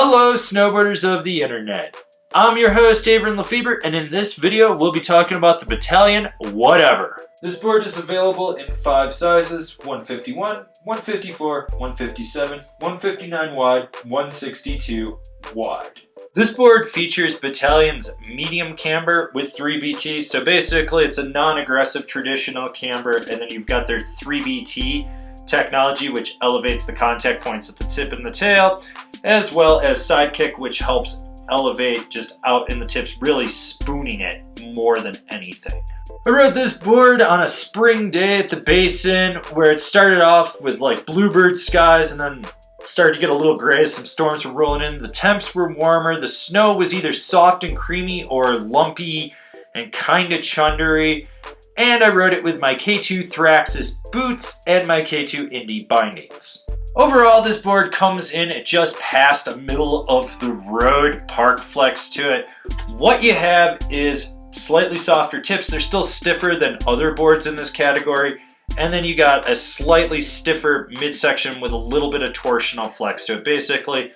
Hello snowboarders of the internet. I'm your host Avran LeFeber, and in this video we'll be talking about the Bataleon Whatever. This board is available in 5 sizes: 151, 154, 157, 159 wide, 162 wide. This board features Bataleon's medium camber with 3BT, so basically it's a non-aggressive traditional camber, and then you've got their 3BT technology, which elevates the contact points at the tip and the tail, as well as sidekick, which helps elevate just out in the tips, really spooning it more than anything. I rode this board on a spring day at the basin where it started off with like bluebird skies and then started to get a little gray. Some storms were rolling in, the temps were warmer, the snow was either soft and creamy or lumpy and kind of chundery. And I rode it with my K2 Thraxis boots and my K2 Indy bindings. Overall, this board comes in at just past a middle of the road park flex to it. What you have is slightly softer tips. They're still stiffer than other boards in this category. And then you got a slightly stiffer midsection with a little bit of torsional flex to it. Basically,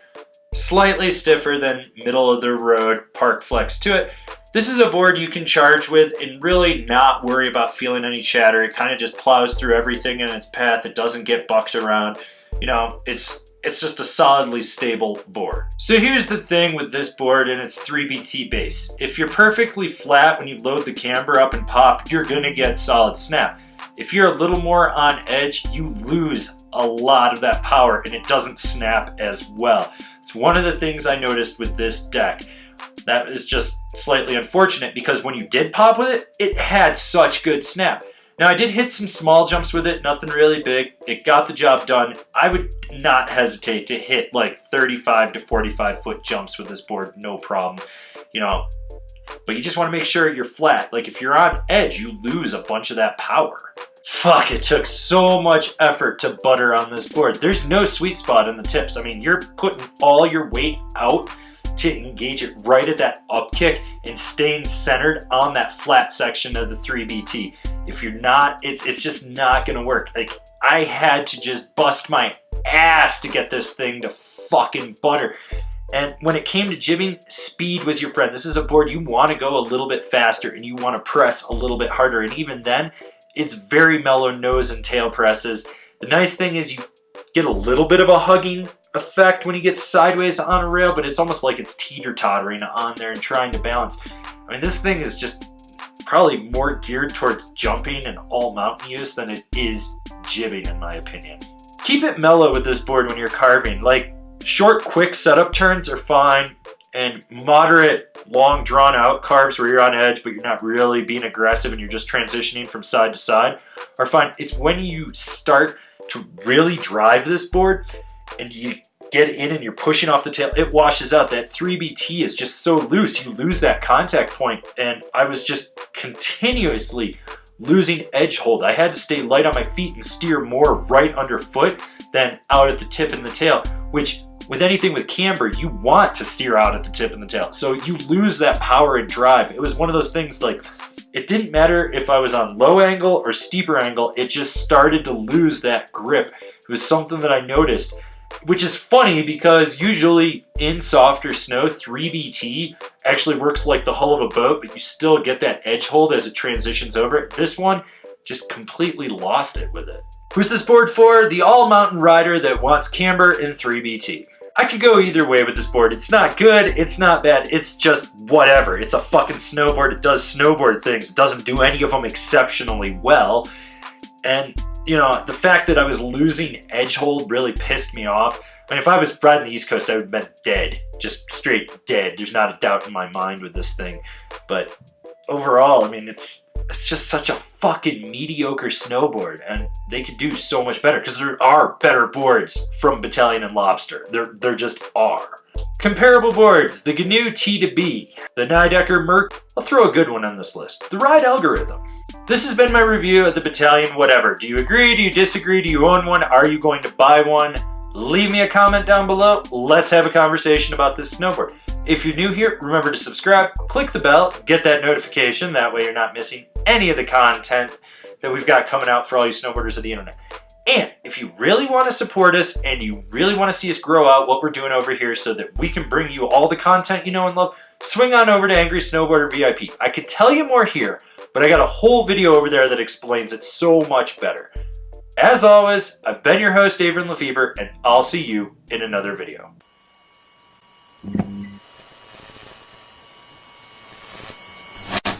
slightly stiffer than middle of the road park flex to it. This is a board you can charge with and really not worry about feeling any chatter. It kind of just plows through everything in its path. It doesn't get bucked around. You know, it's just a solidly stable board. So here's the thing with this board and its 3BT base. If you're perfectly flat when you load the camber up and pop, you're gonna get solid snap. If you're a little more on edge, you lose a lot of that power and it doesn't snap as well. It's one of the things I noticed with this deck. That is just slightly unfortunate because when you did pop with it, it had such good snap. Now I did hit some small jumps with it, nothing really big. It got the job done. I would not hesitate to hit like 35 to 45 foot jumps with this board, no problem. You know, but you just want to make sure you're flat. Like if you're on edge, you lose a bunch of that power. Fuck, it took so much effort to butter on this board. There's no sweet spot in the tips. I mean, you're putting all your weight out to engage it right at that up kick and staying centered on that flat section of the 3BT. If you're not, it's just not gonna work. Like, I had to just bust my ass to get this thing to fucking butter. And when it came to jibbing, speed was your friend. This is a board you want to go a little bit faster and you want to press a little bit harder. And even then, it's very mellow nose and tail presses. The nice thing is you get a little bit of a hugging effect when you get sideways on a rail, but it's almost like it's teeter-tottering on there and trying to balance. I mean, this thing is just probably more geared towards jumping and all mountain use than it is jibbing, in my opinion. Keep it mellow with this board when you're carving. Like, short, quick setup turns are fine, and moderate, long, drawn-out carves where you're on edge but you're not really being aggressive and you're just transitioning from side to side are fine. It's when you start to really drive this board and you get in and you're pushing off the tail, it washes out. That 3BT is just so loose, you lose that contact point, and I was just continuously losing edge hold. I had to stay light on my feet and steer more right underfoot than out at the tip and the tail, which with anything with camber, you want to steer out at the tip and the tail. So you lose that power and drive. It was one of those things, like, it didn't matter if I was on low angle or steeper angle, it just started to lose that grip. It was something that I noticed, which is funny because usually in softer snow, 3BT actually works like the hull of a boat, but you still get that edge hold as it transitions over it. This one just completely lost it with it. Who's this board for? The all-mountain rider that wants camber and 3BT. I could go either way with this board. It's not good, it's not bad, it's just whatever. It's a fucking snowboard, it does snowboard things. It doesn't do any of them exceptionally well. And, you know, the fact that I was losing edge hold really pissed me off. I mean, if I was riding the East Coast, I would have been dead. Just straight dead. There's not a doubt in my mind with this thing. But overall, I mean, it's just such a fucking mediocre snowboard, and they could do so much better because there are better boards from Bataleon and Lobster. There just are. Comparable boards: the GNU T2B, the Nidecker Merc. I'll throw a good one on this list: the Ride Algorithm. This has been my review of the Bataleon Whatever. Do you agree? Do you disagree? Do you own one? Are you going to buy one? Leave me a comment down below. Let's have a conversation about this snowboard. If you're new here, remember to subscribe, click the bell, get that notification. That way you're not missing any of the content that we've got coming out for all you snowboarders of the internet. And if you really want to support us and you really want to see us grow out what we're doing over here so that we can bring you all the content you know and love, swing on over to Angry Snowboarder VIP. I could tell you more here, but I got a whole video over there that explains it so much better. As always, I've been your host, Avran LeFeber, and I'll see you in another video.